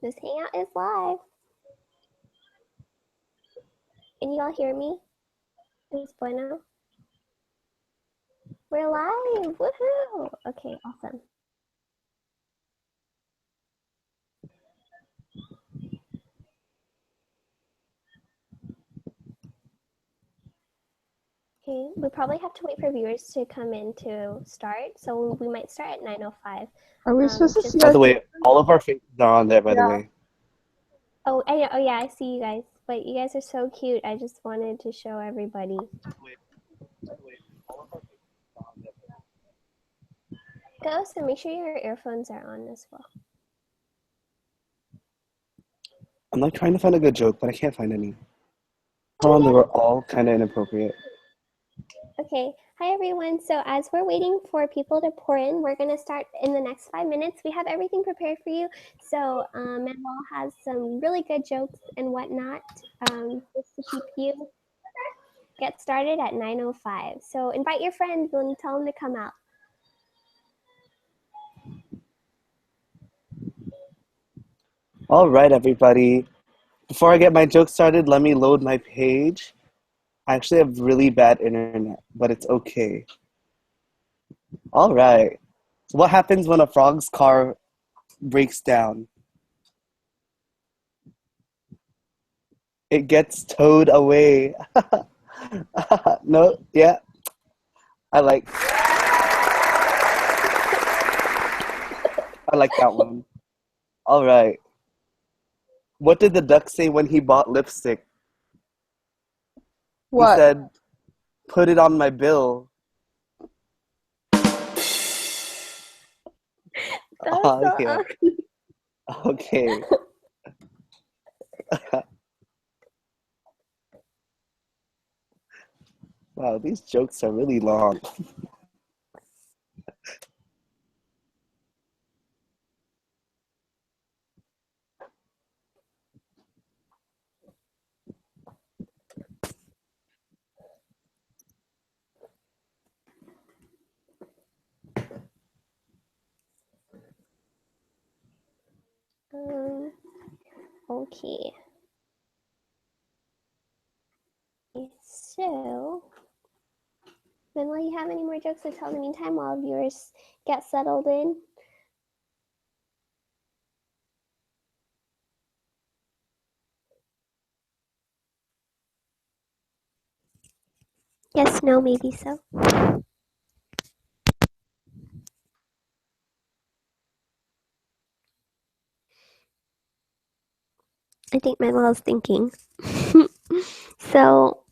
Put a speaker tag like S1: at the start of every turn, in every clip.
S1: This hangout is live. Can you all hear me? Es bueno? We're live. Woohoo! Okay, awesome. Okay, we probably have to wait for viewers to come in to start, so we might start at 9:05.
S2: Are we supposed to see?
S3: By the way, all of our faces are on there, by the way.
S1: Oh, yeah, I see you guys. But you guys are so cute. I just wanted to show everybody. Ghost, and make sure your earphones are on as well.
S3: I'm like trying to find a good joke, but I can't find any. Hold on, they were all kind of inappropriate.
S1: Okay, hi everyone. So as we're waiting for people to pour in, we're going to start in the next 5 minutes. We have everything prepared for you. So Manuel has some really good jokes and whatnot, just to keep you get started at 9:05. So invite your friends and tell them to come out.
S3: All right, everybody. Before I get my joke started, let me load my page. I actually have really bad internet, but it's okay. All right. So what happens when a frog's car breaks down? It gets towed away. No, yeah. I like that one. All right. What did the duck say when he bought lipstick?
S2: What?
S3: He said, "Put it on my bill." Yeah. Okay. Wow, these jokes are really long.
S1: Okay. So, then will you have any more jokes to tell in the meantime while viewers get settled in? Yes, no, maybe so. I think Manuel's thinking. So,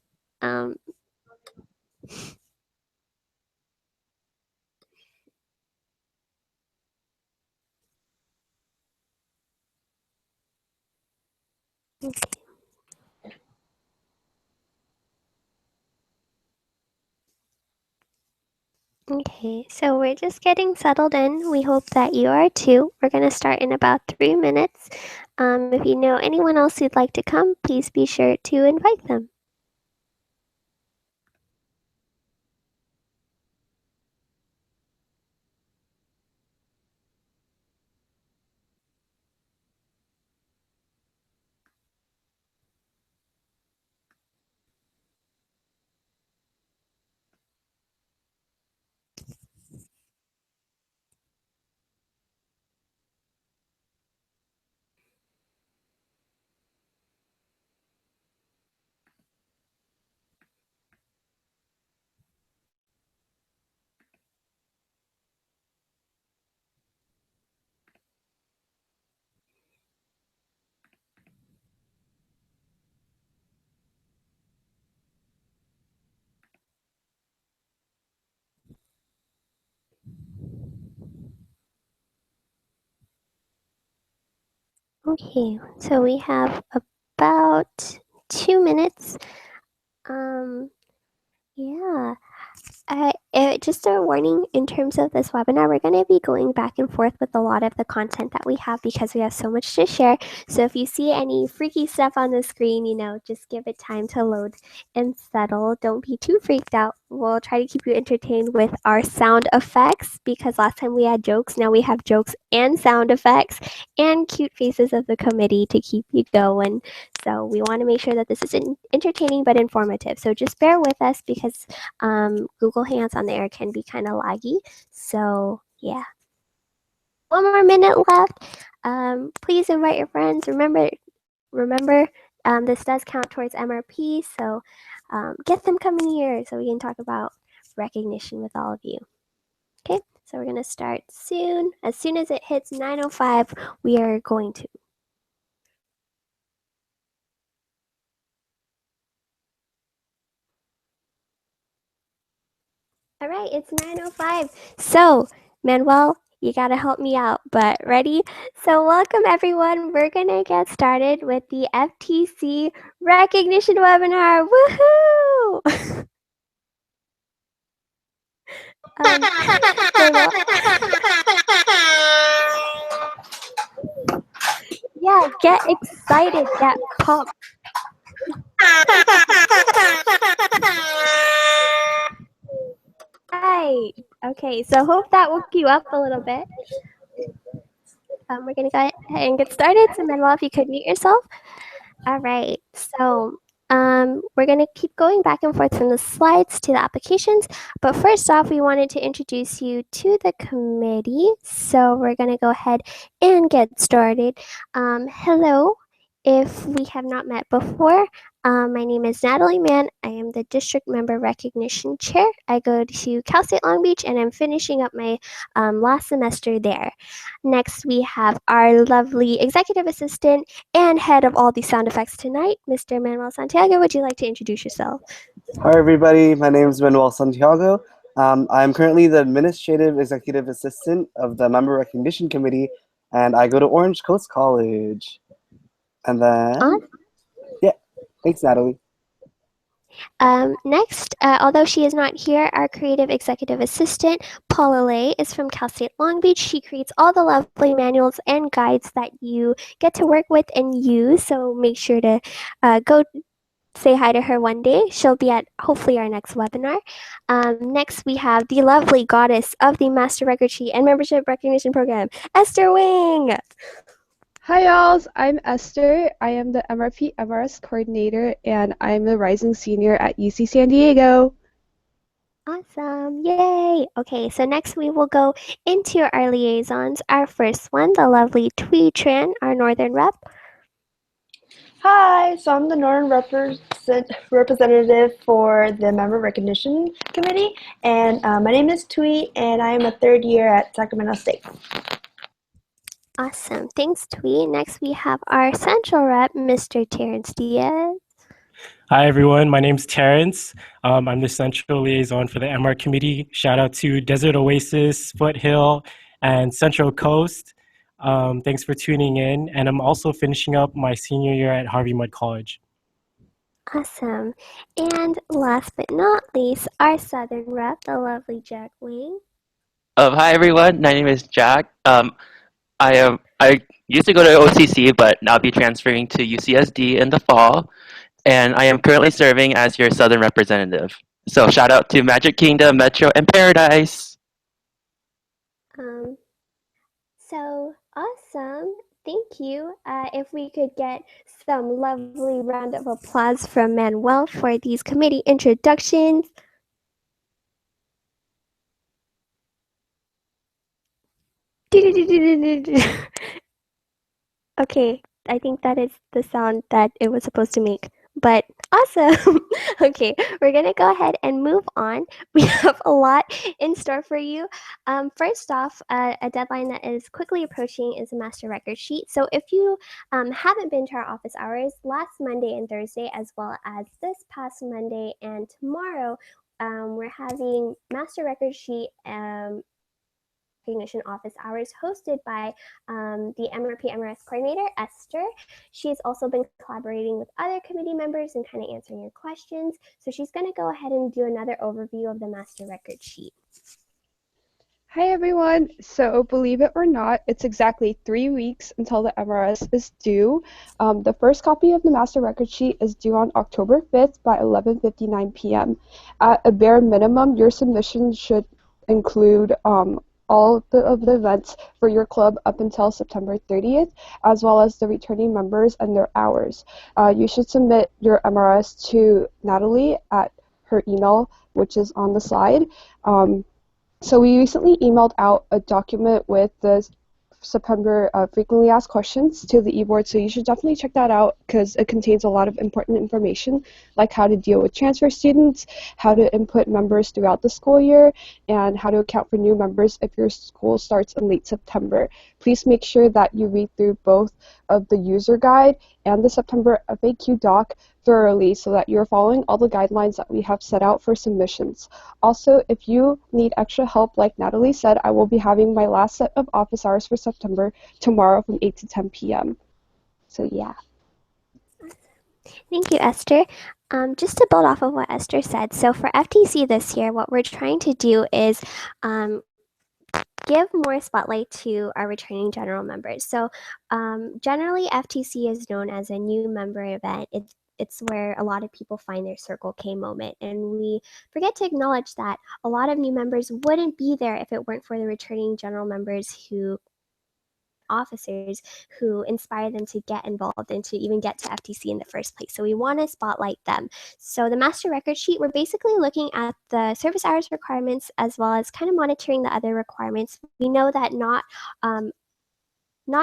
S1: okay, so we're just getting settled in. We hope that you are too. We're going to start in about 3 minutes. If you know anyone else who'd like to come, please be sure to invite them. Okay, so we have about 2 minutes. Yeah. Just a warning in terms of this webinar, we're going to be going back and forth with a lot of the content that we have because we have so much to share. So if you see any freaky stuff on the screen, just give it time to load and settle. Don't be too freaked out. we'll try to keep you entertained with our sound effects, because last time we had jokes, now we have jokes and sound effects and cute faces of the committee to keep you going. So we want to make sure that this is entertaining but informative. So just bear with us, because Google Hangouts on the air can be kind of laggy. So yeah. One more minute left. Please invite your friends. Remember, this does count towards MRP, so get them coming here so we can talk about recognition with all of you. Okay, so we're gonna start soon. As soon as it hits 9:05, we are going to. All right, it's 9:05. So, Manuel, you gotta help me out, but ready? So welcome everyone. We're gonna get started with the FTC recognition webinar. Woohoo! Manuel? Yeah, get excited, get pumped. Right. Okay, so hope that woke you up a little bit. We're gonna go ahead and get started. So Manuel, if you could mute yourself. All right. So we're gonna keep going back and forth from the slides to the applications. But first off, we wanted to introduce you to the committee. So we're gonna go ahead and get started. Hello. If we have not met before, my name is Natalie Mann. I am the District Member Recognition Chair. I go to Cal State Long Beach, and I'm finishing up my last semester there. Next, we have our lovely Executive Assistant and head of all the sound effects tonight, Mr. Manuel Santiago. Would you like to introduce yourself?
S3: Hi, everybody. My name is Manuel Santiago. I'm currently the Administrative Executive Assistant of the Member Recognition Committee, and I go to Orange Coast College. And then, yeah, thanks, Natalie.
S1: Next, although she is not here, our creative executive assistant, Paula Lay, is from Cal State Long Beach. She creates all the lovely manuals and guides that you get to work with and use. So make sure to go say hi to her one day. She'll be at hopefully our next webinar. Next, we have the lovely goddess of the Master Record Sheet and Membership Recognition Program, Esther Wing.
S2: Hi, y'all. I'm Esther. I am the MRP MRS coordinator, and I'm the rising senior at UC San Diego.
S1: Awesome. Yay. Okay, so next we will go into our liaisons. Our first one, the lovely Twee Tran, our Northern rep.
S4: Hi, so I'm the Northern representative for the Member Recognition Committee, and my name is Twee, and I am a third year at Sacramento State.
S1: Awesome. Thanks, Twee. Next, we have our Central Rep, Mr. Terrence Diaz.
S5: Hi, everyone. My name's Terrence. I'm the Central Liaison for the MR Committee. Shout out to Desert Oasis, Foothill, and Central Coast. Thanks for tuning in. And I'm also finishing up my senior year at Harvey Mudd College.
S1: Awesome. And last but not least, our Southern Rep, the lovely Jack Wing.
S6: Hi, everyone. My name is Jack. I used to go to OCC, but now I'll be transferring to UCSD in the fall, and I am currently serving as your Southern representative. So shout out to Magic Kingdom, Metro, and Paradise.
S1: So awesome. Thank you. If we could get some lovely round of applause from Manuel for these committee introductions. Okay, I think that is the sound that it was supposed to make, but awesome. Okay, we're gonna go ahead and move on. We have a lot in store for you. First off, a deadline that is quickly approaching is a master record sheet. So if you haven't been to our office hours, last Monday and Thursday, as well as this past Monday and tomorrow, we're having master record sheet recognition office hours hosted by the MRP MRS coordinator, Esther. She's also been collaborating with other committee members and kind of answering your questions. So she's going to go ahead and do another overview of the master record sheet.
S2: Hi everyone! So believe it or not, it's exactly 3 weeks until the MRS is due. The first copy of the master record sheet is due on October 5th by 11:59 p.m. At a bare minimum, your submission should include all of the events for your club up until September 30th, as well as the returning members and their hours. You should submit your MRS to Natalie at her email, which is on the slide. So we recently emailed out a document with the September frequently asked questions to the e-board, so you should definitely check that out because it contains a lot of important information like how to deal with transfer students, how to input members throughout the school year, and how to account for new members if your school starts in late September. Please make sure that you read through both of the user guide and the September FAQ doc thoroughly so that you're following all the guidelines that we have set out for submissions. Also, if you need extra help, like Natalie said, I will be having my last set of office hours for September tomorrow from 8 to 10 p.m. So yeah.
S1: Thank you, Esther. Just to build off of what Esther said, so for FTC this year, what we're trying to do is give more spotlight to our returning general members. So generally, FTC is known as a new member event. It's where a lot of people find their Circle K moment. And we forget to acknowledge that a lot of new members wouldn't be there if it weren't for the returning general members who officers who inspire them to get involved and to even get to FTC in the first place. So we want to spotlight them. So the master record sheet, we're basically looking at the service hours requirements as well as kind of monitoring the other requirements. We know that not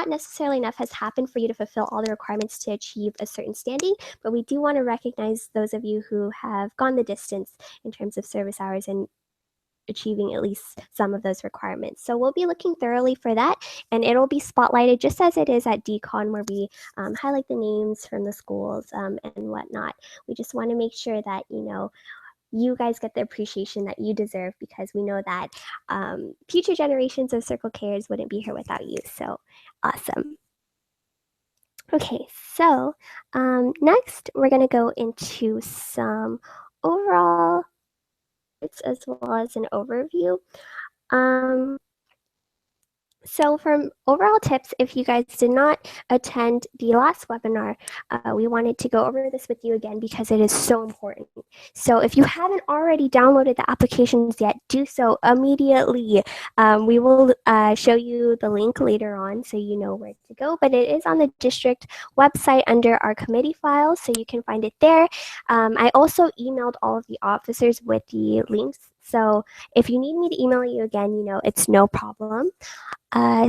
S1: necessarily enough has happened for you to fulfill all the requirements to achieve a certain standing, but we do want to recognize those of you who have gone the distance in terms of service hours and achieving at least some of those requirements. So we'll be looking thoroughly for that, and it'll be spotlighted just as it is at DCON, where we highlight the names from the schools and whatnot. We just want to make sure that, you guys get the appreciation that you deserve, because we know that future generations of Circle Kers wouldn't be here without you. So awesome. Okay, so next we're going to go into some overall as well as an overview. So from overall tips, if you guys did not attend the last webinar, we wanted to go over this with you again because it is so important. So if you haven't already downloaded the applications yet, do so immediately. We will show you the link later on so you know where to go, but it is on the district website under our committee files, so you can find it there. I also emailed all of the officers with the links, so if you need me to email you again, it's no problem.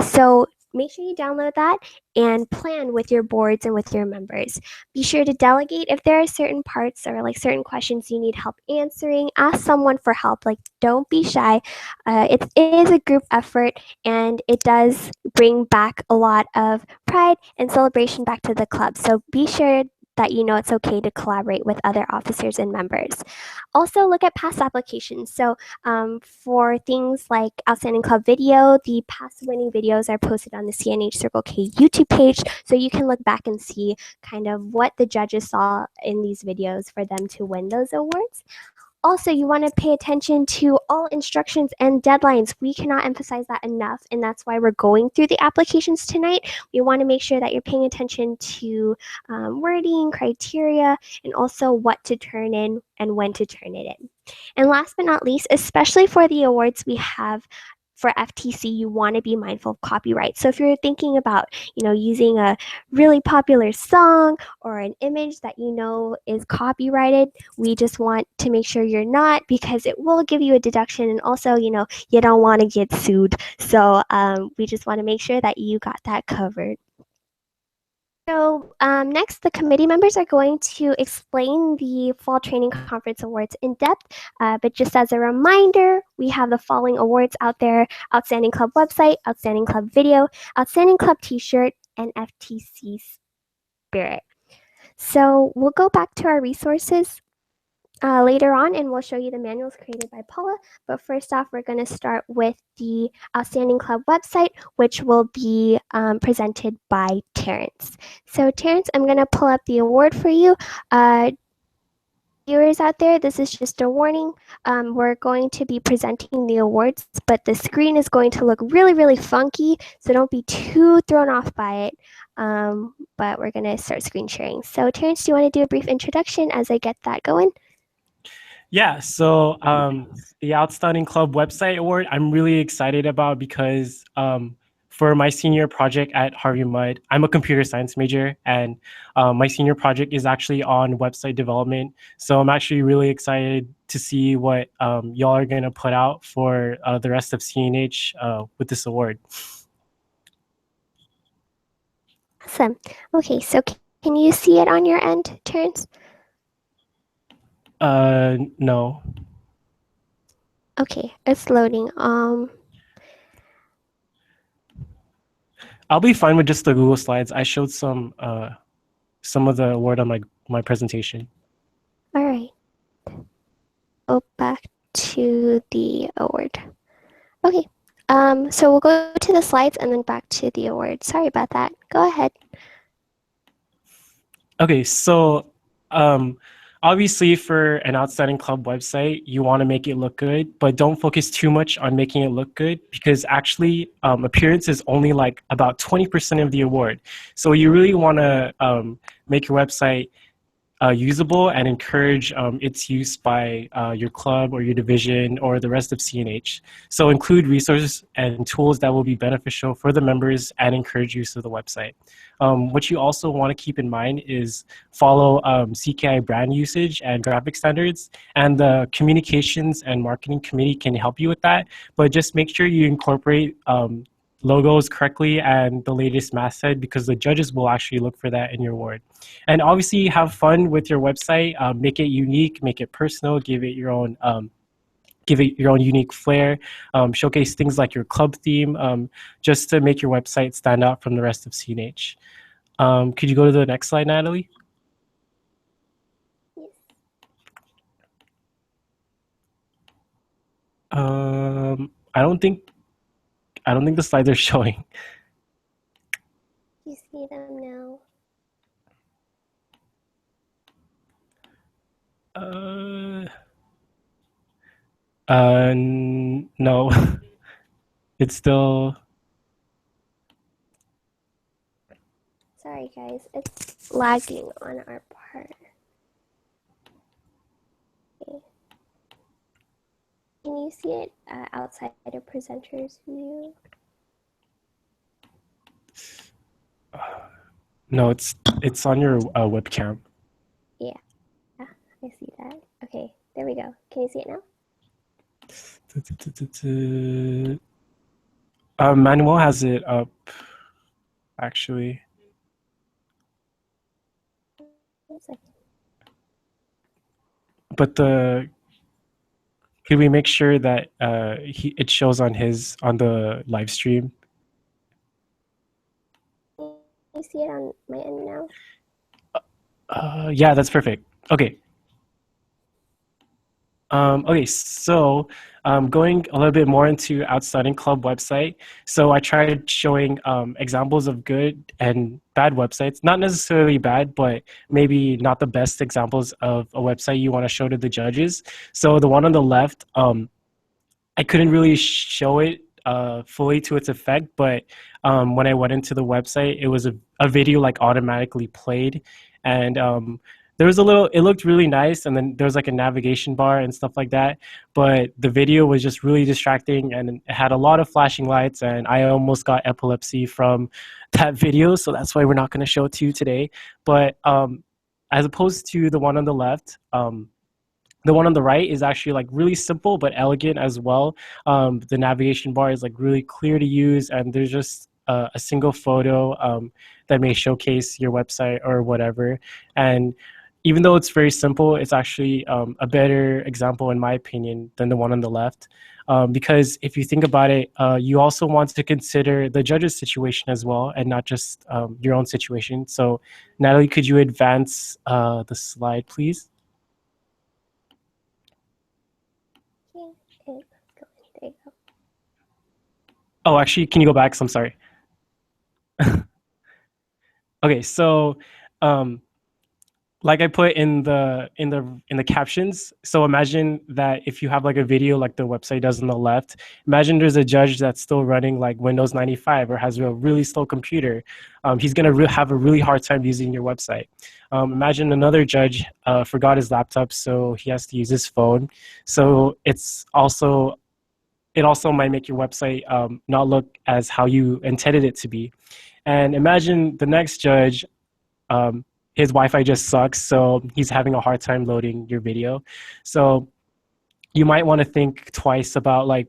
S1: So make sure you download that and plan with your boards and with your members. Be sure to delegate if there are certain parts or certain questions you need help answering. Ask someone for help. Don't be shy. It is a group effort, and it does bring back a lot of pride and celebration back to the club. So be sure that it's okay to collaborate with other officers and members. Also, look at past applications. So for things like Outstanding Club Video, the past winning videos are posted on the CNH Circle K YouTube page, so you can look back and see kind of what the judges saw in these videos for them to win those awards. Also, you want to pay attention to all instructions and deadlines. We cannot emphasize that enough, and that's why we're going through the applications tonight. We want to make sure that you're paying attention to wording, criteria, and also what to turn in and when to turn it in. And last but not least, especially for the awards we have for FTC, you want to be mindful of copyright. So if you're thinking about, using a really popular song or an image that is copyrighted, we just want to make sure you're not, because it will give you a deduction, and also, you don't want to get sued. So we just want to make sure that you got that covered. So next, the committee members are going to explain the Fall Training Conference Awards in depth, but just as a reminder, we have the following awards out there: Outstanding Club website, Outstanding Club video, Outstanding Club t-shirt, and FTC Spirit. So we'll go back to our resources later on, and we'll show you the manuals created by Paula. But first off, we're going to start with the Outstanding Club website, which will be presented by Terrence. So Terrence, I'm going to pull up the award for you. viewers out there, this is just a warning. We're going to be presenting the awards, but the screen is going to look really, really funky, so don't be too thrown off by it. But we're going to start screen sharing. So Terrence, do you want to do a brief introduction as I get that going?
S5: Yeah, so the Outstanding Club Website Award, I'm really excited about because for my senior project at Harvey Mudd, I'm a computer science major, and my senior project is actually on website development. So I'm actually really excited to see what y'all are going to put out for the rest of CNH with this award.
S1: Awesome. Okay, so can you see it on your end, Terrence?
S5: No.
S1: Okay, it's loading.
S5: I'll be fine with just the Google Slides. I showed some of the award on my presentation.
S1: All right. Go back to the award. Okay. So we'll go to the slides and then back to the award. Sorry about that. Go ahead.
S5: Okay, so obviously for an Outstanding Club website, you want to make it look good, but don't focus too much on making it look good because actually appearance is only like about 20% of the award. So you really want to make your website usable and encourage its use by your club or your division or the rest of CNH. So include resources and tools that will be beneficial for the members and encourage use of the website. What you also want to keep in mind is follow CKI brand usage and graphic standards, and the communications and marketing committee can help you with that, but just make sure you incorporate logos correctly and the latest masthead because the judges will actually look for that in your award. And obviously have fun with your website, make it unique, make it personal, give it your own unique flair, showcase things like your club theme, just to make your website stand out from the rest of CNH. Could you go to the next slide, Natalie?
S1: Yes.
S5: I don't think the slides are showing.
S1: You see them now.
S5: No. It's still.
S1: Sorry guys, it's lagging on our part. Okay. Can you see it outside of presenters view?
S5: No, it's on your webcam.
S1: Yeah, I see that. Okay, there we go. Can you see it now?
S5: Manuel has it up, actually. But could we make sure that it shows on the live stream?
S1: Can you see it on my end now?
S5: Yeah, that's perfect. Okay. Okay, so going a little bit more into Outstanding Club website. So I tried showing examples of good and bad websites, not necessarily bad, but maybe not the best examples of a website you want to show to the judges. So the one on the left, I couldn't really show it fully to its effect, but when I went into the website, it was a video like automatically played, and there was it looked really nice, and then there was like a navigation bar and stuff like that, but the video was just really distracting, and it had a lot of flashing lights, and I almost got epilepsy from that video, so that's why we're not going to show it to you today. But as opposed to the one on the left, the one on the right is actually like really simple but elegant as well. The navigation bar is like really clear to use, and there's just a single photo that may showcase your website or whatever. And even though it's very simple, it's actually a better example, in my opinion, than the one on the left. Because if you think about it, you also want to consider the judge's situation as well, and not just your own situation. So, Natalie, could you advance the slide, please?
S1: Okay, there you go.
S5: Oh, actually, can you go back? So I'm sorry. Okay, so like I put in the captions. So imagine that if you have like a video like the website does on the left, imagine there's a judge that's still running like Windows 95 or has a really slow computer. He's gonna have a really hard time using your website. Imagine another judge forgot his laptop, so he has to use his phone. So it also might make your website not look as how you intended it to be. And imagine the next judge, his Wi-Fi just sucks, so he's having a hard time loading your video. So you might want to think twice about like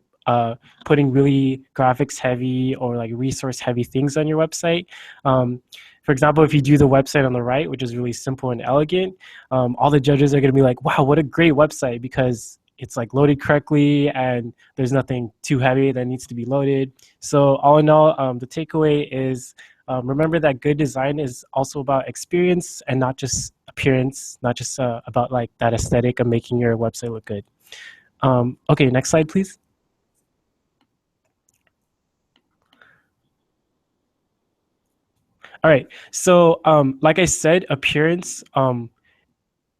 S5: putting really graphics heavy or like resource heavy things on your website. For example, if you do the website on the right, which is really simple and elegant, all the judges are going to be like, wow, what a great website, because it's like loaded correctly and there's nothing too heavy that needs to be loaded. So all in all, the takeaway is remember that good design is also about experience and not just appearance, not just about like that aesthetic of making your website look good. Okay, next slide, please. All right, so like I said, appearance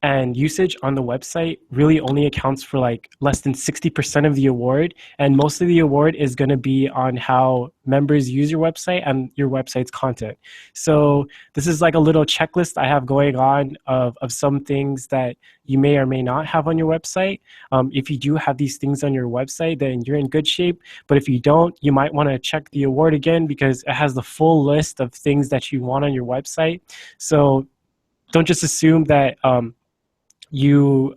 S5: and usage on the website really only accounts for like less than 60% of the award, and most of the award is going to be on how members use your website and your website's content. So this is like a little checklist I have going on of some things that you may or may not have on your website. If you do have these things on your website, then you're in good shape. But if you don't, you might want to check the award again, because it has the full list of things that you want on your website. So don't just assume that you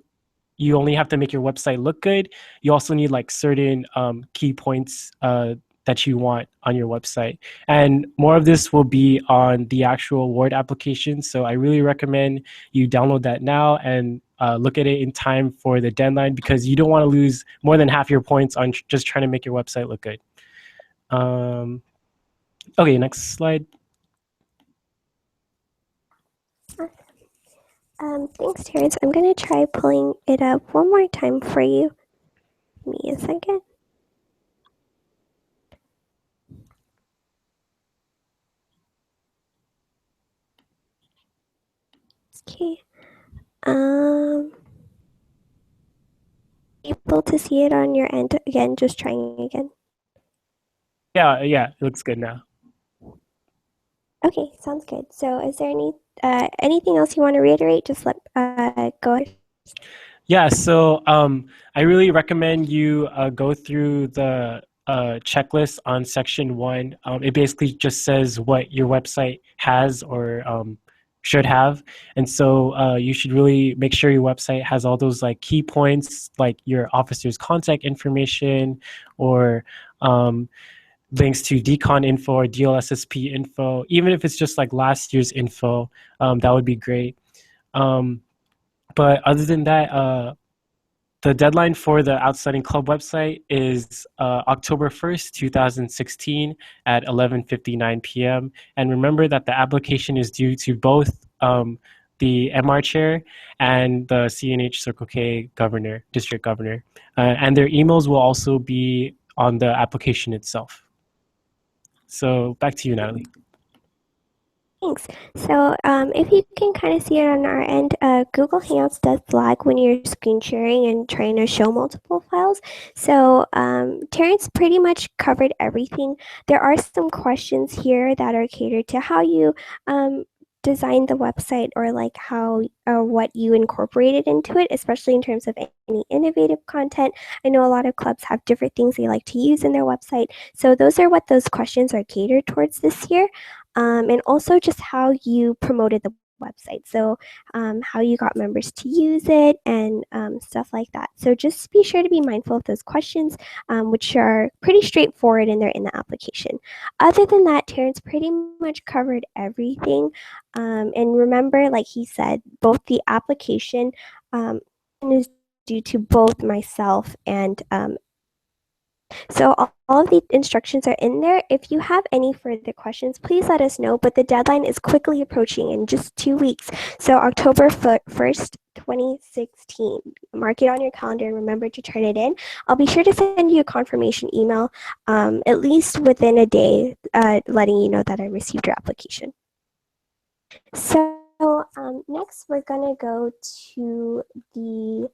S5: only have to make your website look good. You also need like certain key points that you want on your website. And more of this will be on the actual award application. So I really recommend you download that now and look at it in time for the deadline, because you don't want to lose more than half your points on just trying to make your website look good. Okay, next slide.
S1: Thanks, Terrence. I'm going to try pulling it up one more time for you. Give me a second. Okay. Able to see it on your end again? Just trying again.
S5: Yeah, it looks good now.
S1: Okay, sounds good. So is there anything else you want to reiterate? Just go ahead.
S5: Yeah, so I really recommend you go through the checklist on section 1. It basically just says what your website has or should have. And so you should really make sure your website has all those like key points, like your officer's contact information, or links to DCON info or DLSSP info. Even if it's just like last year's info, that would be great. But other than that, the deadline for the Outstanding Club website is October 1st, 2016 at 11:59 p.m. And remember that the application is due to both the MR chair and the CNH Circle K governor, district governor. And their emails will also be on the application itself. So back to you, Natalie.
S1: Thanks. So if you can kind of see it on our end, Google Hangouts does flag when you're screen sharing and trying to show multiple files. So Terrence pretty much covered everything. There are some questions here that are catered to how you design the website, or like how or what you incorporated into it, especially in terms of any innovative content. I know a lot of clubs have different things they like to use in their website. So those are what those questions are catered towards this year. And also just how you promoted the website. So how you got members to use it and stuff like that. So just be sure to be mindful of those questions, which are pretty straightforward and they're in the application. Other than that, Terrence pretty much covered everything. And remember, like he said, both the application is due to both myself and so all of the instructions are in there. If you have any further questions, please let us know. But the deadline is quickly approaching in just 2 weeks. So October 1st, 2016. Mark it on your calendar and remember to turn it in. I'll be sure to send you a confirmation email at least within a day letting you know that I received your application. So Next we're gonna go to the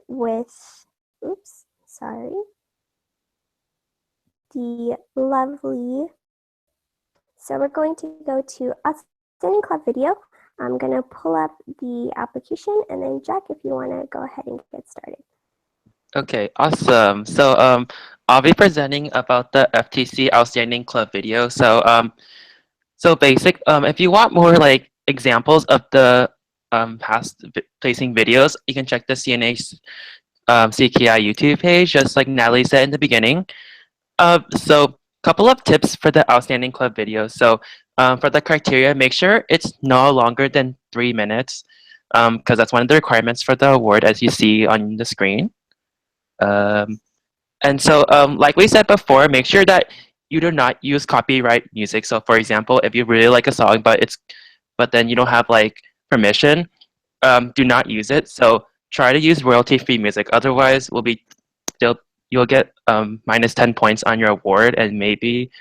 S1: with, oops, sorry, the lovely, so we're going to go to Outstanding Club Video. I'm gonna pull up the application, and then Jack, if you wanna go ahead and get started.
S6: Okay, awesome. So I'll be presenting about the FTC Outstanding Club video. So if you want more like examples of the past placing videos, you can check the CNH CKI YouTube page, just like Natalie said in the beginning. So couple of tips for the Outstanding Club video. So for the criteria, make sure it's no longer than 3 minutes, because that's one of the requirements for the award, as you see on the screen. Like we said before, make sure that you do not use copyright music. So for example, if you really like a song, but then you don't have like permission, do not use it. So try to use royalty-free music. Otherwise, you'll get minus 10 points on your award, and maybe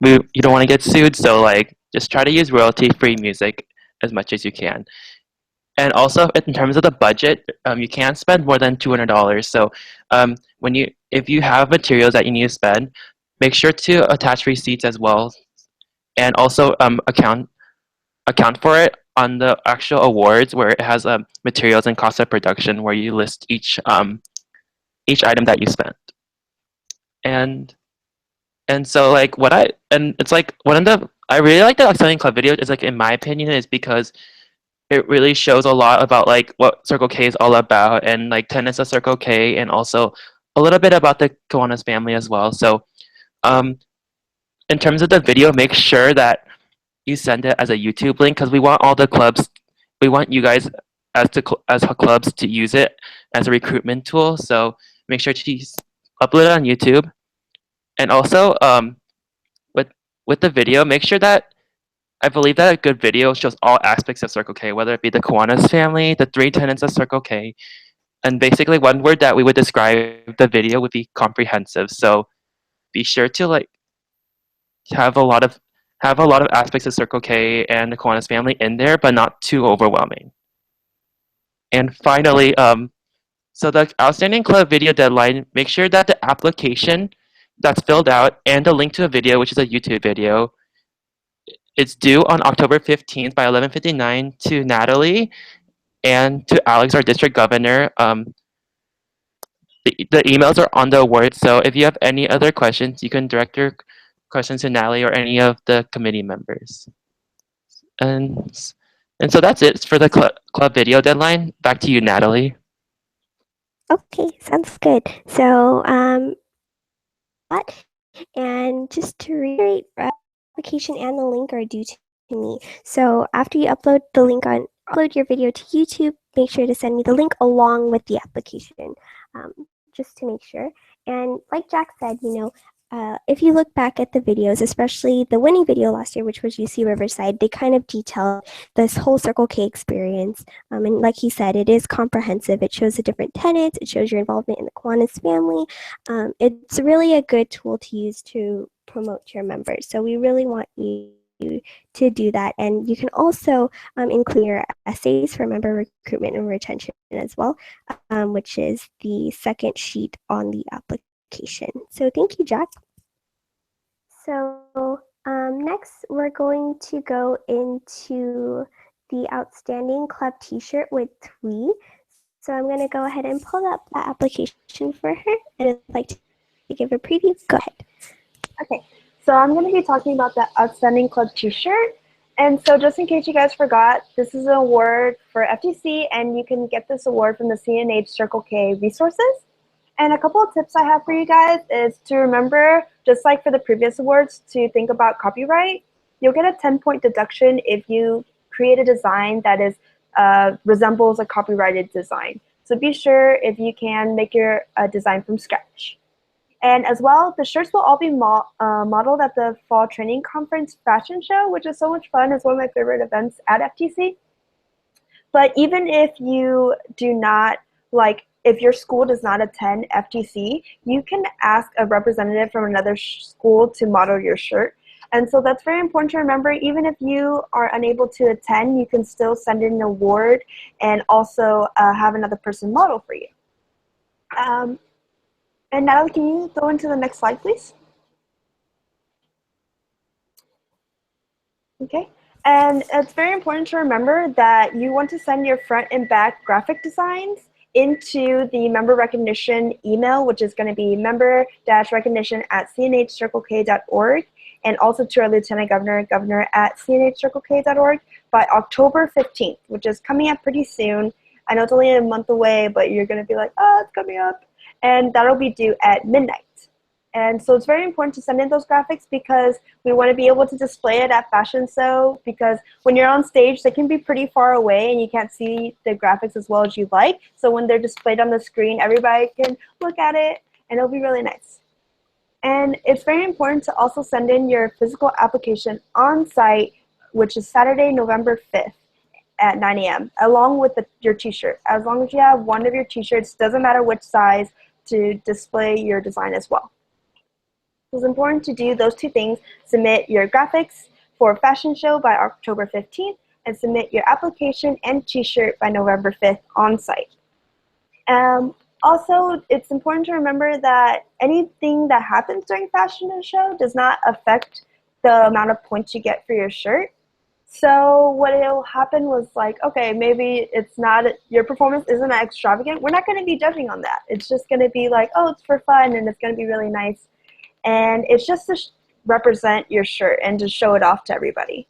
S6: you don't want to get sued. So like just try to use royalty-free music as much as you can. And also, in terms of the budget, you can't spend more than $200. So, if you have materials that you need to spend, make sure to attach receipts as well, and also account for it on the actual awards where it has materials and cost of production, where you list each item that you spent. And so like it's like one of the I really like the Outstanding Club video is like, in my opinion, is because it really shows a lot about like what Circle K is all about, and like tenets of Circle K, and also a little bit about the Kiwanis family as well. So in terms of the video, make sure that you send it as a YouTube link, because we want you guys as clubs to use it as a recruitment tool. So make sure to upload it on YouTube. And also with the video, make sure that I believe that a good video shows all aspects of Circle K, whether it be the Kiwanis family, the 3 tenets of Circle K, and basically one word that we would describe the video would be comprehensive. So be sure to like have a lot of aspects of Circle K and the Kiwanis family in there, but not too overwhelming. And finally, so the Outstanding Club video deadline, make sure that the application that's filled out and the link to a video, which is a YouTube video, it's due on October 15th by 11:59 to Natalie and to Alex, our district governor. The emails are on the award, so if you have any other questions, you can direct your questions to Natalie or any of the committee members. And so that's it for the club video deadline. Back to you, Natalie.
S1: Okay, sounds good. So, and just to reiterate, application and the link are due to me. So after you upload your video to YouTube, make sure to send me the link along with the application, just to make sure. And like Jack said, if you look back at the videos, especially the winning video last year, which was UC Riverside, they kind of detailed this whole Circle K experience. And like he said, it is comprehensive. It shows the different tenets. It shows your involvement in the Kiwanis family. It's really a good tool to use to promote to your members. So we really want you to do that. And you can also include your essays for member recruitment and retention as well, which is the second sheet on the application. So thank you, Jack. So next we're going to go into the Outstanding Club t-shirt with Twee. So I'm going to go ahead and pull up that application for her, and I'd like to give a preview. Go ahead.
S4: Okay, so I'm going to be talking about the Outstanding Club t-shirt. And so just in case you guys forgot, this is an award for FTC, and you can get this award from the CNH Circle K resources. And a couple of tips I have for you guys is to remember, just like for the previous awards, to think about copyright. You'll get a 10-point deduction if you create a design that is resembles a copyrighted design. So be sure, if you can, make your design from scratch. And as well, the shirts will all be modeled at the Fall Training Conference Fashion Show, which is so much fun. It's one of my favorite events at FTC. But even if you do not, if your school does not attend FTC, you can ask a representative from another school to model your shirt. And so that's very important to remember. Even if you are unable to attend, you can still send in an award and also have another person model for you. And Natalie, can you go into the next slide, please? Okay. And it's very important to remember that you want to send your front and back graphic designs into the member recognition email, which is going to be member-recognition@cnhcirclek.org, and also to our Lieutenant Governor, governor@cnhcirclek.org by October 15th, which is coming up pretty soon. I know it's only a month away, but you're going to be like, oh, it's coming up. And that'll be due at midnight. And so it's very important to send in those graphics because we want to be able to display it at Fashion Show, because when you're on stage, they can be pretty far away and you can't see the graphics as well as you'd like. So when they're displayed on the screen, everybody can look at it and it'll be really nice. And it's very important to also send in your physical application on site, which is Saturday, November 5th at 9 a.m., along with your t-shirt. As long as you have one of your t-shirts, doesn't matter which size, to display your design as well. It's important to do those two things: submit your graphics for Fashion Show by October 15th and submit your application and t-shirt by November 5th on site. Also, it's important to remember that anything that happens during Fashion Show does not affect the amount of points you get for your shirt. So what will happen was like, okay, maybe it's not, your performance isn't extravagant. We're not going to be judging on that. It's just going to be like, oh, it's for fun and it's going to be really nice. And it's just to represent your shirt and to show it off to everybody.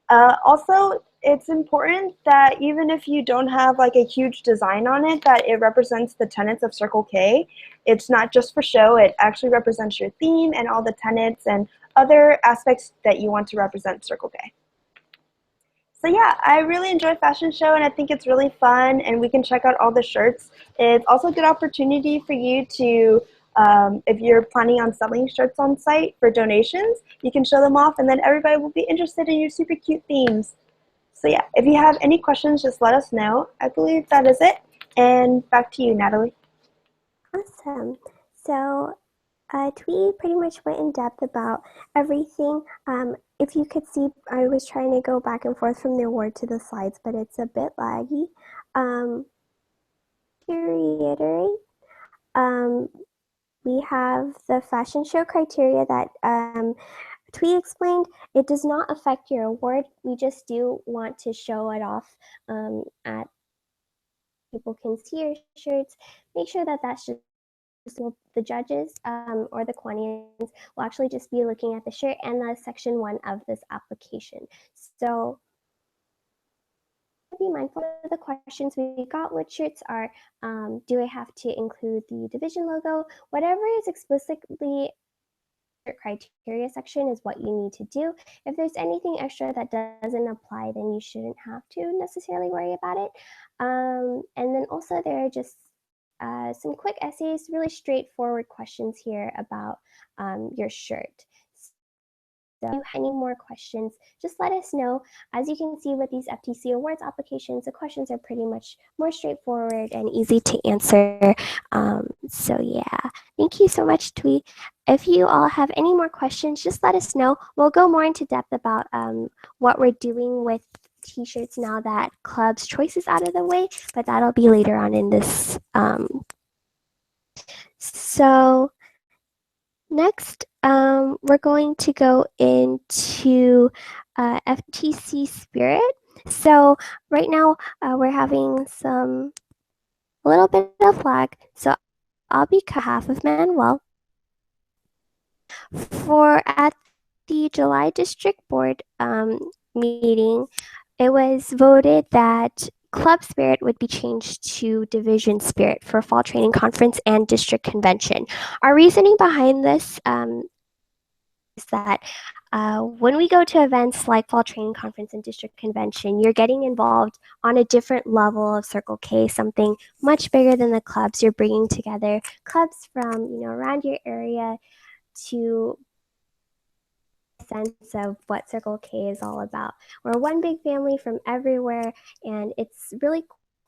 S4: Also, it's important that even if you don't have like a huge design on it, that it represents the tenets of Circle K. It's not just for show, it actually represents your theme and all the tenets and other aspects that you want to represent Circle K. So yeah, I really enjoy Fashion Show and I think it's really fun and we can check out all the shirts. It's also a good opportunity for you to, if you're planning on selling shirts on site for donations, you can show them off and then everybody will be interested in your super cute themes. So yeah, if you have any questions, just let us know. I believe that is it. And back to you, Natalie.
S1: Awesome. So Twee pretty much went in depth about everything. If you could see, I was trying to go back and forth from the award to the slides, but it's a bit laggy. To reiterate, we have the fashion show criteria that Twee explained. It does not affect your award. We just do want to show it off at people can see your shirts. Make sure that that's just the judges or the quantians will actually just be looking at the shirt and the section 1 of this application. So be mindful of the questions we got. What shirts are, do I have to include the division logo? Whatever is explicitly criteria section is what you need to do. If there's anything extra that doesn't apply, then you shouldn't have to necessarily worry about it. And then also there are just some quick essays, really straightforward questions here about your shirt. So if you have any more questions, just let us know. As you can see with these FTC Awards applications, the questions are pretty much more straightforward and easy to answer. So yeah, thank you so much, Twee. If you all have any more questions, just let us know. We'll go more into depth about what we're doing with t-shirts now that Club's choice is out of the way, but that'll be later on in this. So next, we're going to go into FTC Spirit. So right now we're having a little bit of lag. So I'll be half of Manuel. At the July District Board meeting, it was voted that Club Spirit would be changed to Division Spirit for Fall Training Conference and District Convention. Our reasoning behind this is that when we go to events like Fall Training Conference and District Convention, you're getting involved on a different level of Circle K, something much bigger than the clubs. You're bringing together clubs from around your area to sense of what Circle K is all about. We're one big family from everywhere, and it's really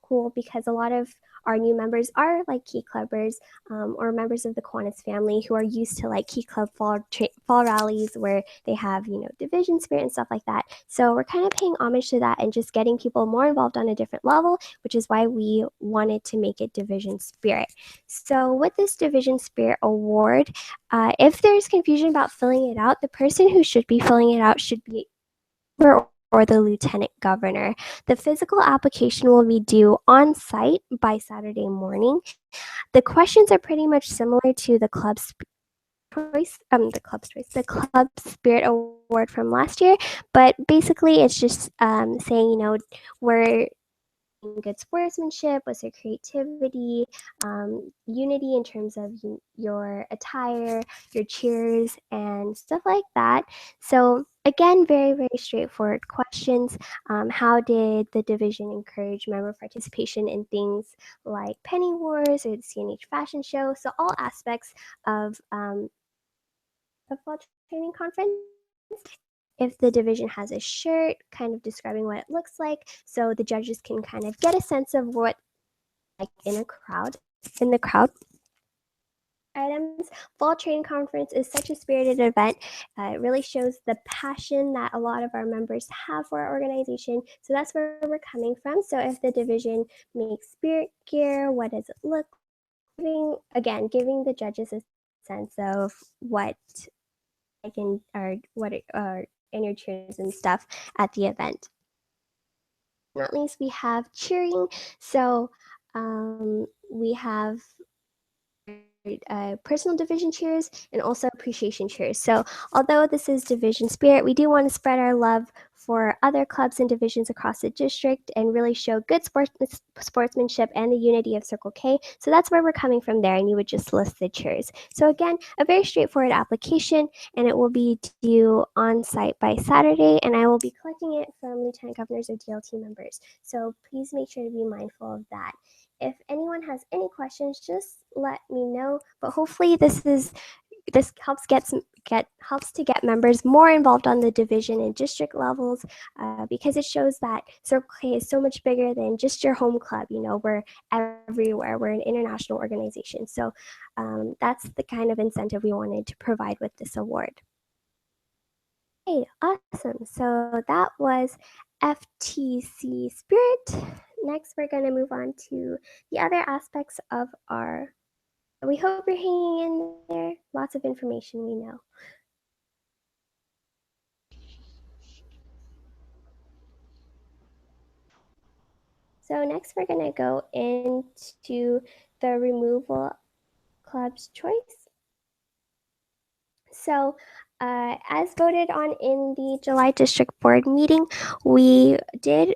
S1: cool because a lot of our new members are like Key Clubbers or members of the Kiwanis family who are used to like Key Club fall rallies where they have, you know, division spirit and stuff like that. So we're kind of paying homage to that and just getting people more involved on a different level, which is why we wanted to make it Division Spirit. So with this Division Spirit Award, if there's confusion about filling it out, the person who should be filling it out should be or the lieutenant governor. The physical application will be due on site by Saturday morning. The questions are pretty much similar to the Club Spirit Award from last year, but basically it's just saying, you know, we're good sportsmanship, was there creativity, unity in terms of your attire, your cheers, and stuff like that. So again, very, very straightforward questions. How did the division encourage member participation in things like Penny Wars or the CNH fashion show? So all aspects of fall training conference. If the division has a shirt, kind of describing what it looks like, so the judges can kind of get a sense of what like in the crowd. Items. Fall Training Conference is such a spirited event. It really shows the passion that a lot of our members have for our organization. So that's where we're coming from. So if the division makes spirit gear, what does it look like? Giving the judges a sense of what in your cheers and stuff at the event. At least we have cheering. So we have personal division cheers and also appreciation cheers. So although this is Division Spirit, we do want to spread our love for other clubs and divisions across the district and really show good sportsmanship and the unity of Circle K. So that's where we're coming from there, and you would just list the cheers. So again, a very straightforward application, and it will be due on site by Saturday, and I will be collecting it from Lieutenant Governors or DLT members. So please make sure to be mindful of that. If anyone has any questions, just let me know. But hopefully this helps to get members more involved on the division and district levels because it shows that Circle K is so much bigger than just your home club. You know, we're everywhere. We're an international organization. So that's the kind of incentive we wanted to provide with this award. Okay, awesome. So that was FTC Spirit. Next, we're going to move on to the other aspects of our. We hope you're hanging in there. Lots of information, we know. So next, we're going to go into the removal club's choice. So as voted on in the July District Board meeting, we did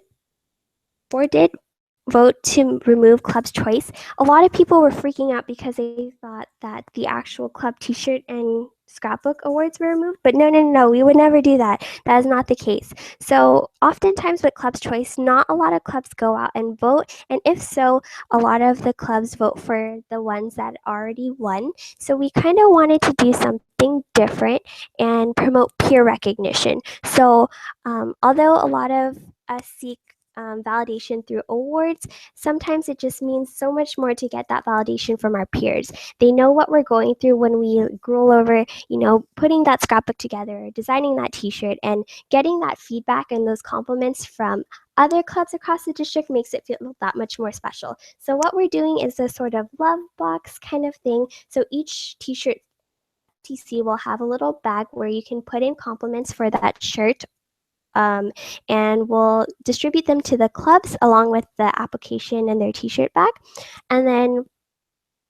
S1: vote to remove club's choice. A lot of people were freaking out because they thought that the actual club t-shirt and scrapbook awards were removed, but no, we would never do that. That is not the case. So oftentimes with club's choice, not a lot of clubs go out and vote, and if so, a lot of the clubs vote for the ones that already won. So we kind of wanted to do something different and promote peer recognition. So although a lot of us seek validation through awards, sometimes it just means so much more to get that validation from our peers. They know what we're going through when we gruel over, you know, putting that scrapbook together, designing that t-shirt, and getting that feedback and those compliments from other clubs across the district makes it feel that much more special. So what we're doing is a sort of love box kind of thing. So each t-shirt FTC will have a little bag where you can put in compliments for that shirt, and we'll distribute them to the clubs along with the application and their t-shirt bag. And then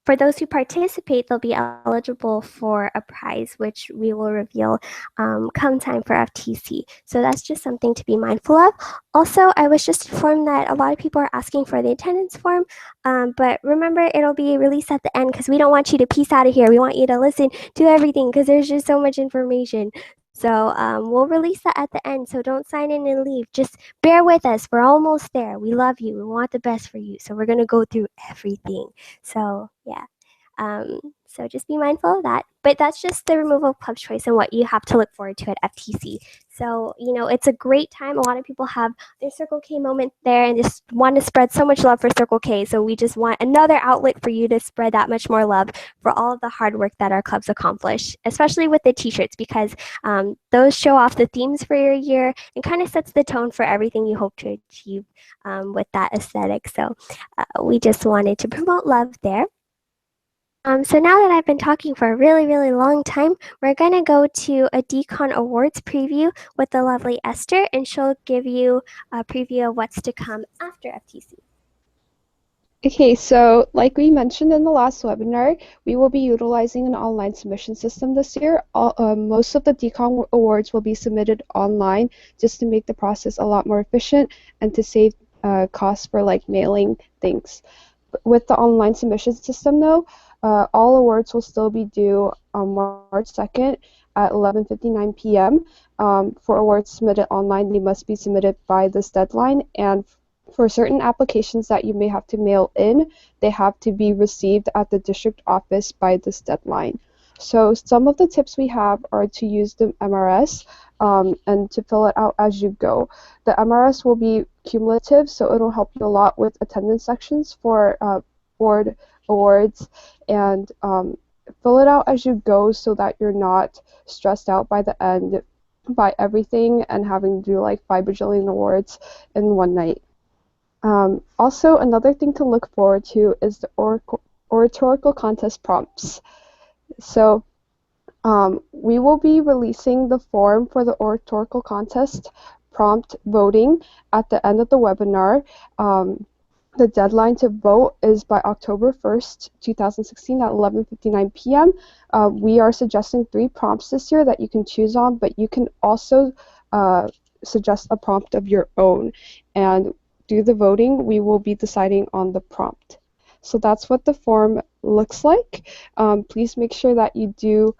S1: for those who participate, they'll be eligible for a prize, which we will reveal come time for FTC. So that's just something to be mindful of. Also, I was just informed that a lot of people are asking for the attendance form, but remember, it'll be released at the end because we don't want you to peace out of here. We want you to listen to everything because there's just so much information. So we'll release that at the end, so don't sign in and leave. Just bear with us. We're almost there. We love you. We want the best for you. So we're going to go through everything. So yeah. So just be mindful of that. But that's just the removal of club choice and what you have to look forward to at FTC. So, it's a great time. A lot of people have their Circle K moment there and just want to spread so much love for Circle K. So we just want another outlet for you to spread that much more love for all of the hard work that our clubs accomplish, especially with the t-shirts, because those show off the themes for your year and kind of sets the tone for everything you hope to achieve with that aesthetic. So we just wanted to promote love there. So now that I've been talking for a really, really long time, we're going to go to a DCON Awards preview with the lovely Esther, and she'll give you a preview of what's to come after FTC.
S2: Okay, so like we mentioned in the last webinar, we will be utilizing an online submission system this year. Most of the DCON awards will be submitted online just to make the process a lot more efficient and to save costs for like mailing things. With the online submission system though, all awards will still be due on March 2nd at 11:59 p.m. For awards submitted online, they must be submitted by this deadline, and for certain applications that you may have to mail in, they have to be received at the district office by this deadline. So some of the tips we have are to use the MRS and to fill it out as you go. The MRS will be cumulative, so it'll help you a lot with attendance sections for board awards, and fill it out as you go so that you're not stressed out by the end by everything and having to do like 5 bajillion awards in one night. Also, another thing to look forward to is the oratorical contest prompts. So we will be releasing the form for the oratorical contest prompt voting at the end of the webinar. The deadline to vote is by October 1st, 2016 at 11:59 p.m. We are suggesting 3 prompts this year that you can choose on, but you can also suggest a prompt of your own. And through the voting, we will be deciding on the prompt. So that's what the form looks like. Please make sure that you do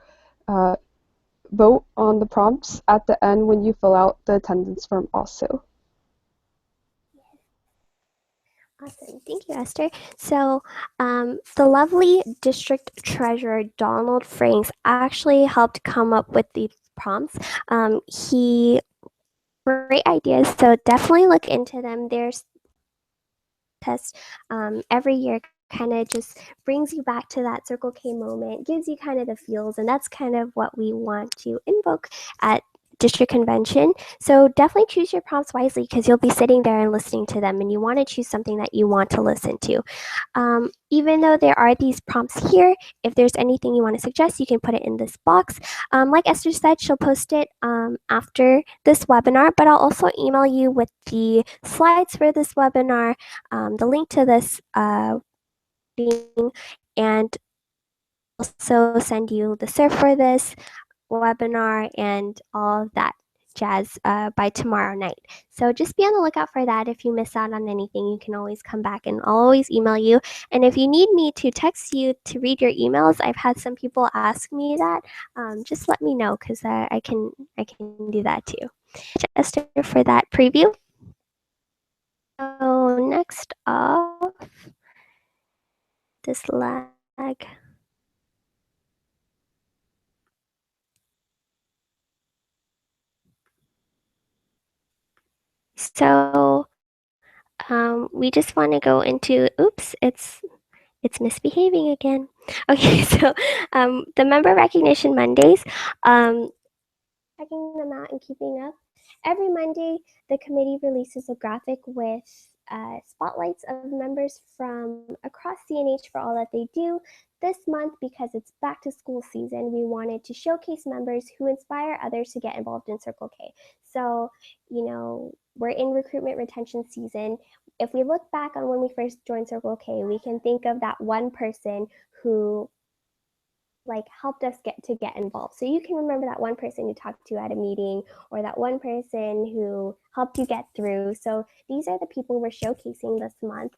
S2: vote on the prompts at the end when you fill out the attendance form also.
S1: Awesome. Thank you, Esther. So the lovely district treasurer, Donald Franks, actually helped come up with the prompts. He great ideas, so definitely look into them. There's test every year, kind of just brings you back to that Circle K moment, gives you kind of the feels, and that's kind of what we want to invoke at district convention. So definitely choose your prompts wisely, because you'll be sitting there and listening to them, and you want to choose something that you want to listen to. Even though there are these prompts here, if there's anything you want to suggest, you can put it in this box. Like Esther said, she'll post it after this webinar, but I'll also email you with the slides for this webinar, the link to this and also send you the surf for this webinar and all of that jazz by tomorrow night. So just be on the lookout for that. If you miss out on anything, you can always come back, and I'll always email you. And if you need me to text you to read your emails, I've had some people ask me that. Just let me know, because I can do that too. Just for that preview. So next off, this lag. So we just want to go into, oops, it's misbehaving again. Okay, so the member recognition Mondays, checking them out and keeping up. Every Monday, the committee releases a graphic with spotlights of members from across CNH for all that they do. This month, because it's back to school season, we wanted to showcase members who inspire others to get involved in Circle K. So, we're in recruitment retention season. If we look back on when we first joined Circle K, we can think of that one person who helped us get involved. So you can remember that one person you talked to at a meeting, or that one person who helped you get through. So these are the people we're showcasing this month.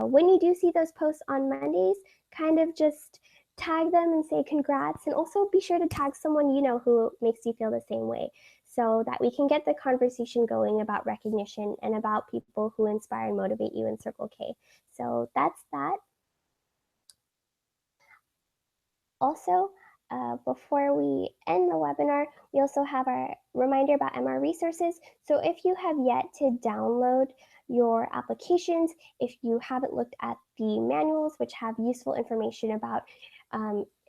S1: When you do see those posts on Mondays, kind of just tag them and say congrats, and also be sure to tag someone you know who makes you feel the same way, so that we can get the conversation going about recognition and about people who inspire and motivate you in Circle K. So that's that. Also, before we end the webinar, we also have our reminder about MR resources. So if you have yet to download your applications, if you haven't looked at the manuals, which have useful information about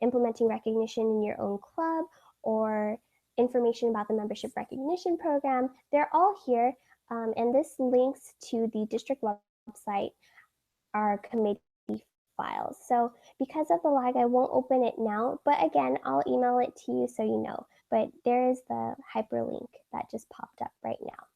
S1: implementing recognition in your own club, or information about the membership recognition program, they're all here. And this links to the district website, our committee files. So because of the lag, I won't open it now, but again, I'll email it to you so you know. But there is the hyperlink that just popped up right now.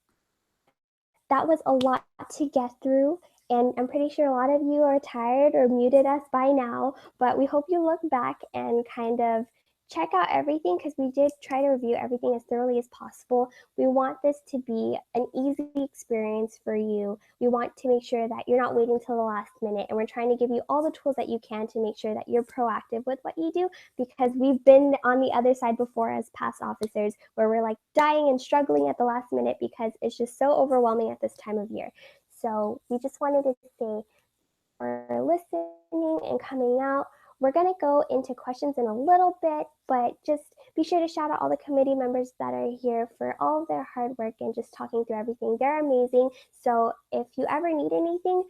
S1: That was a lot to get through, and I'm pretty sure a lot of you are tired or muted us by now, but we hope you look back and kind of check out everything, because we did try to review everything as thoroughly as possible. We want this to be an easy experience for you. We want to make sure that you're not waiting till the last minute, and we're trying to give you all the tools that you can to make sure that you're proactive with what you do, because we've been on the other side before as past officers, where we're like dying and struggling at the last minute because it's just so overwhelming at this time of year. So we just wanted to say for listening and coming out. We're going to go into questions in a little bit, but just be sure to shout out all the committee members that are here for all of their hard work and just talking through everything. They're amazing. So if you ever need anything,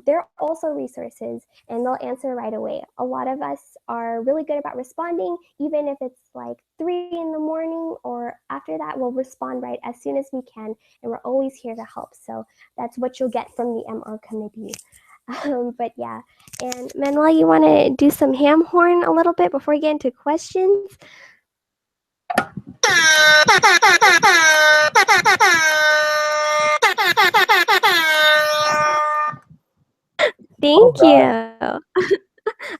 S1: there are also resources, and they'll answer right away. A lot of us are really good about responding, even if it's like 3 in the morning or after that, we'll respond right as soon as we can, and we're always here to help. So that's what you'll get from the MR committee. But yeah, and Manuel, you want to do some ham horn a little bit before we get into questions? Thank you.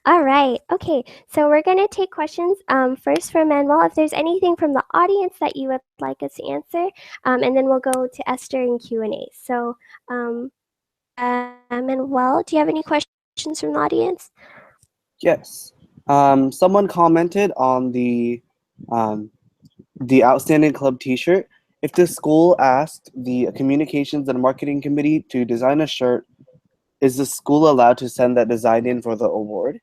S1: All right. Okay. So we're going to take questions first from Manuel. If there's anything from the audience that you would like us to answer, and then we'll go to Esther in Q&A. So Manuel, do you have any questions from the audience?
S3: Yes. Someone commented on the Outstanding Club T-shirt. If the school asked the Communications and Marketing Committee to design a shirt, is the school allowed to send that design in for the award?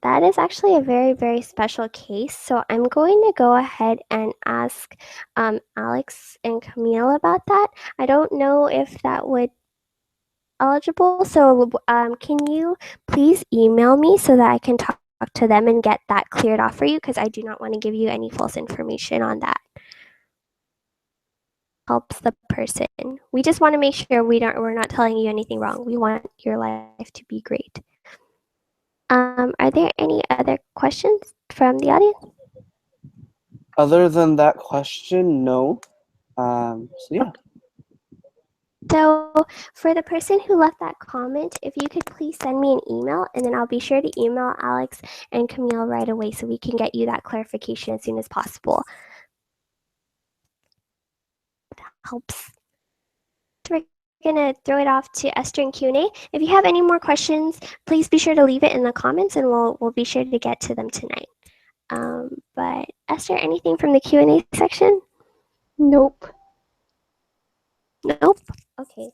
S1: That is actually a very, very special case. So I'm going to go ahead and ask Alex and Camille about that. I don't know if that would be eligible. So can you please email me so that I can talk to them and get that cleared off for you? Because I do not want to give you any false information on that. Helps the person. We just want to make sure we're not telling you anything wrong. We want your life to be great. Are there any other questions from the audience?
S3: Other than that question, no. So yeah.
S1: So for the person who left that comment, if you could please send me an email, and then I'll be sure to email Alex and Camille right away so we can get you that clarification as soon as possible. That helps. We're gonna throw it off to Esther in Q&A. If you have any more questions, please be sure to leave it in the comments, and we'll be sure to get to them tonight. But Esther, anything from the Q&A section?
S2: Nope.
S1: Nope. Okay.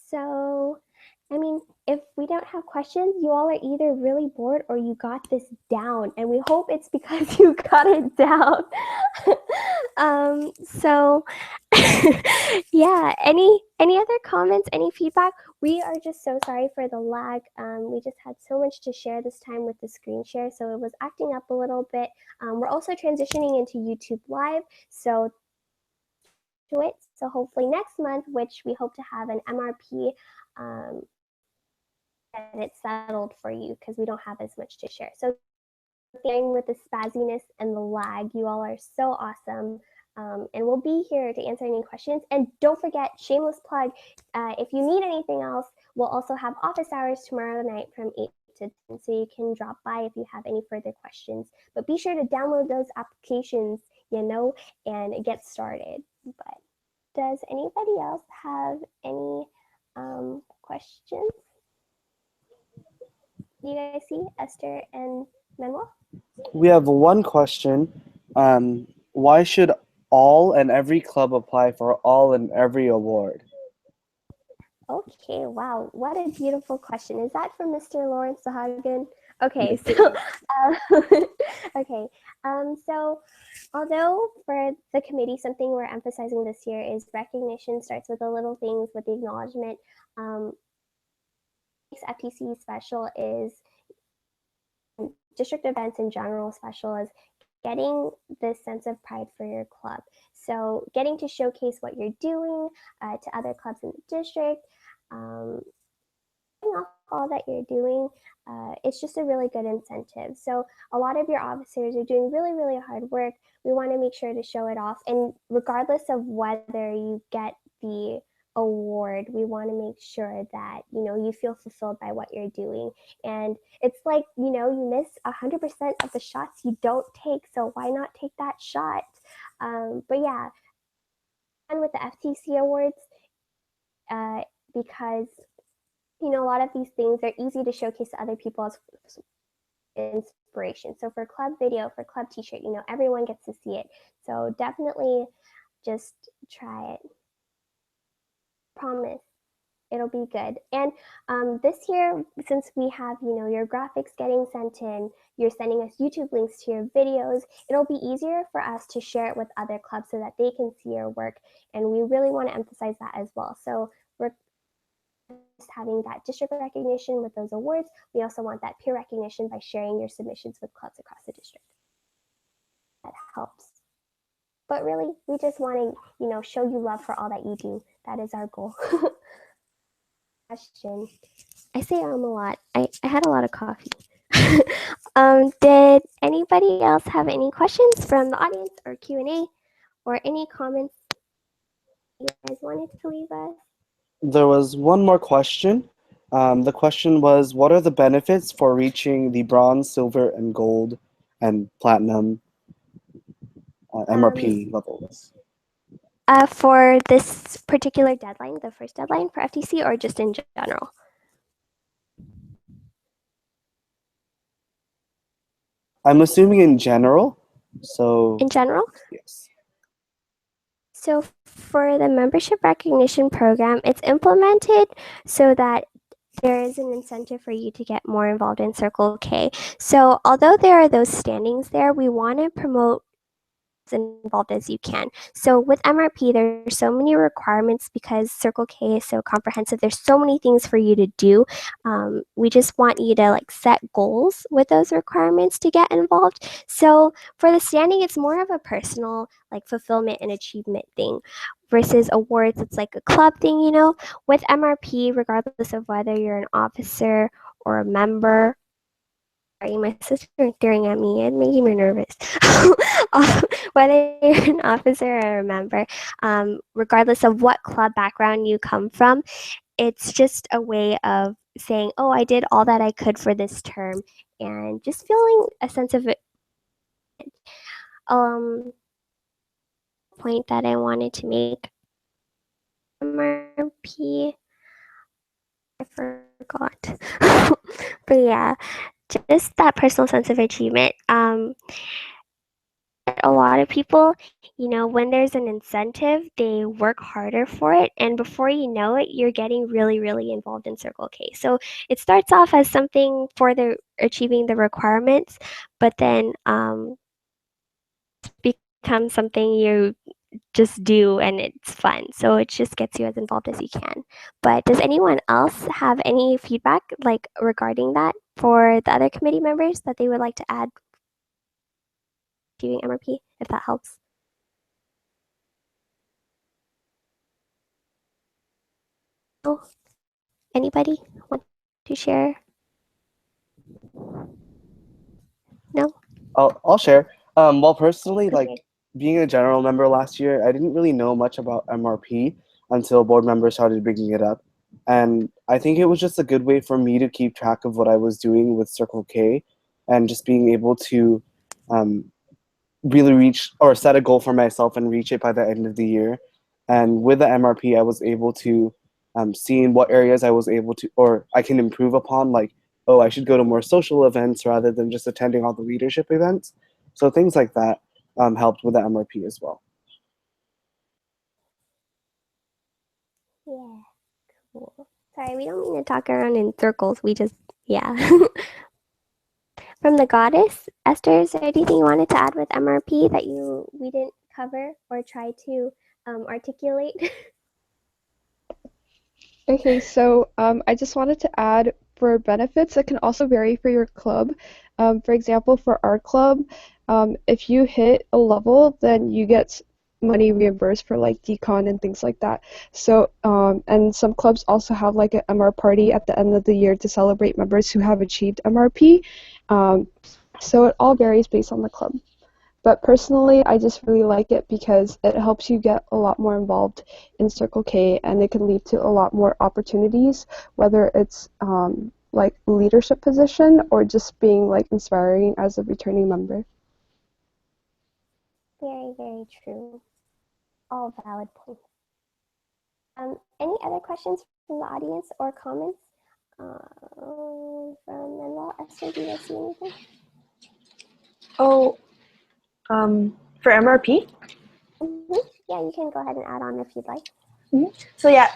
S1: So, I mean, if we don't have questions, you all are either really bored or you got this down, and we hope it's because you got it down. So, yeah, any other comments, any feedback? We are just so sorry for the lag. We just had so much to share this time with the screen share, so it was acting up a little bit. We're also transitioning into YouTube Live, so to it. So hopefully next month, which we hope to have an MRP, get it settled for you, because we don't have as much to share. So dealing with the spazziness and the lag, you all are so awesome. And we'll be here to answer any questions. And don't forget, shameless plug, if you need anything else, we'll also have office hours tomorrow night from 8 to 10, so you can drop by if you have any further questions. But be sure to download those applications, and get started. But does anybody else have any questions? You guys see Esther and Manuel?
S3: We have one question. Why should all and every club apply for all and every award?
S1: Okay, wow, what a beautiful question. Is that from Mr. Lawrence Sahagan? Okay, so okay, so although for the committee, something we're emphasizing this year is recognition starts with the little things, with the acknowledgement. Makes FTC special is district events in general special is getting this sense of pride for your club. So getting to showcase what you're doing to other clubs in the district, off all that you're doing, it's just a really good incentive. So a lot of your officers are doing really, really hard work. We want to make sure to show it off. And regardless of whether you get the award, we want to make sure that, you feel fulfilled by what you're doing. And it's like, you miss 100% of the shots you don't take. So why not take that shot? But yeah, and with the FTC Awards, because a lot of these things are easy to showcase to other people as inspiration. So for club video, for club t-shirt, everyone gets to see it. So definitely just try it. Promise it'll be good. And this year, since we have, your graphics getting sent in, you're sending us YouTube links to your videos, it'll be easier for us to share it with other clubs so that they can see your work. And we really want to emphasize that as well. So we're having that district recognition with those awards. We also want that peer recognition by sharing your submissions with clubs across the district. That helps. But really, we just want to, show you love for all that you do. That is our goal. Question. I say a lot. I had a lot of coffee. Did anybody else have any questions from the audience or Q&A or any comments you guys wanted to leave us?
S3: There was one more question. The question was, what are the benefits for reaching the bronze, silver, and gold and platinum MRP levels?
S1: For this particular deadline, the first deadline for FTC, or just in general?
S3: I'm assuming in general. So
S1: in general?
S3: Yes.
S1: So for the membership recognition program, it's implemented so that there is an incentive for you to get more involved in Circle K. So although there are those standings there, we want to promote as involved as you can. So with MRP, there's so many requirements because Circle K is so comprehensive. There's so many things for you to do. We just want you to set goals with those requirements to get involved. So for the standing, it's more of a personal fulfillment and achievement thing versus awards. It's like a club thing, With MRP, regardless of whether you're an officer or a member, my sister is staring at me and making me nervous. Whether you're an officer or a member, regardless of what club background you come from, it's just a way of saying, oh, I did all that I could for this term, and just feeling a sense of point that I wanted to make. MRP, I forgot. But yeah, just that personal sense of achievement. A lot of people, when there's an incentive, they work harder for it. And before you know it, you're getting really, really involved in Circle K. So it starts off as something for achieving the requirements, but then becomes something you just do and it's fun. So it just gets you as involved as you can. But does anyone else have any feedback regarding that for the other committee members that they would like to add to MRP, if that helps? Anybody want to share? No?
S3: I'll share. Well, personally,
S1: Okay.
S3: being a general member last year, I didn't really know much about MRP until board members started bringing it up. And I think it was just a good way for me to keep track of what I was doing with Circle K and just being able to really reach or set a goal for myself and reach it by the end of the year. And with the MRP, I was able to see in what areas I was able to, or I can improve upon, oh, I should go to more social events rather than just attending all the leadership events. So things like that helped with the MRP as well.
S1: Yeah. Cool. Sorry, we don't mean to talk around in circles. We just, yeah. From the goddess, Esther, is there anything you wanted to add with MRP that we didn't cover or try to articulate?
S2: Okay, so I just wanted to add for benefits, it can also vary for your club. For example, for our club, if you hit a level, then you get money reimbursed for like decon and things like that. So, and some clubs also have like an MR party at the end of the year to celebrate members who have achieved MRP. So it all varies based on the club. But personally, I just really like it because it helps you get a lot more involved in Circle K, and it can lead to a lot more opportunities, whether it's like leadership position or just being like inspiring as a returning member.
S1: Very, very true. All valid points. Any other questions from the audience or comments? From Manuel, Esther, do you guys see anything?
S4: Oh, for MRP?
S1: Yeah, you can go ahead and add on if you'd like.
S4: So yeah,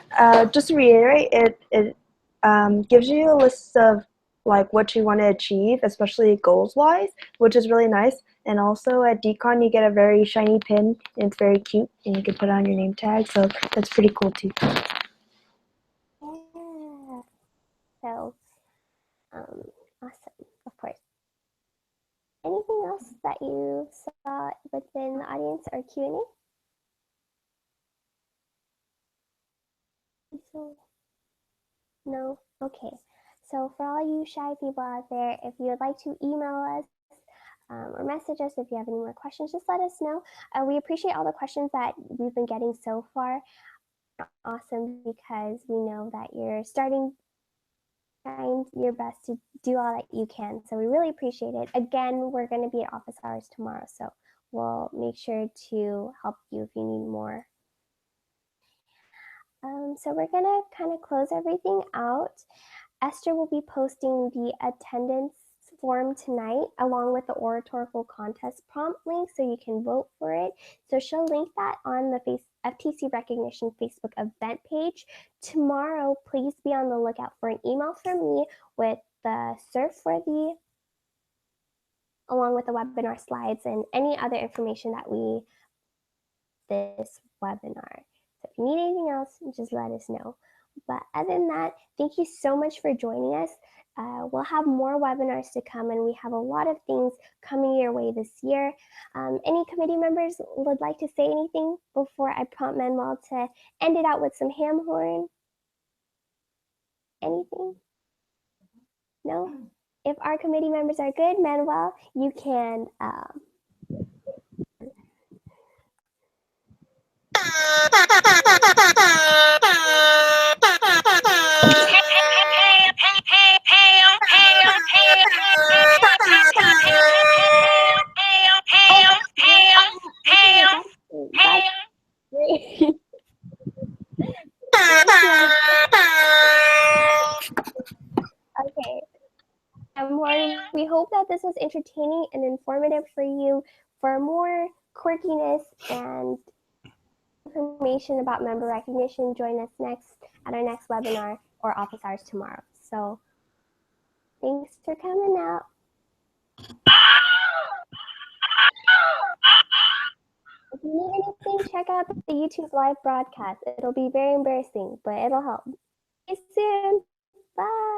S4: just to reiterate, it gives you a list of like what you want to achieve, especially goals wise, which is really nice. And also at Decon, you get a very shiny pin, and it's very cute, and you can put it on your name tag. So that's pretty cool too.
S1: Yeah. So, awesome. Of course. Anything else that you saw within the audience or Q&A? So, no? Okay. So for all you shy people out there, if you would like to email us or message us if you have any more questions, just let us know. We appreciate all the questions that we've been getting so far. Awesome, because we know that you're trying your best to do all that you can. So we really appreciate it. Again, we're going to be at office hours tomorrow, so we'll make sure to help you if you need more. So we're going to kind of close everything out. Esther will be posting the attendance form tonight along with the oratorical contest prompt link so you can vote for it. So she'll link that on the FTC Recognition Facebook event page. Tomorrow, please be on the lookout for an email from me with the surf for the along with the webinar slides and any other information that this webinar. So if you need anything else, just let us know. But other than that, thank you so much for joining us. We'll have more webinars to come, and we have a lot of things coming your way this year. Any committee members would like to say anything before I prompt Manuel to end it out with some ham horn? Anything? No? If our committee members are good, Manuel, you can Okay. We hope that this was entertaining and informative for you. For more quirkiness and information about member recognition, join us at our next webinar or office hours tomorrow. So thanks for coming out. If you need anything, check out the YouTube live broadcast. It'll be very embarrassing, but it'll help. See you soon. Bye.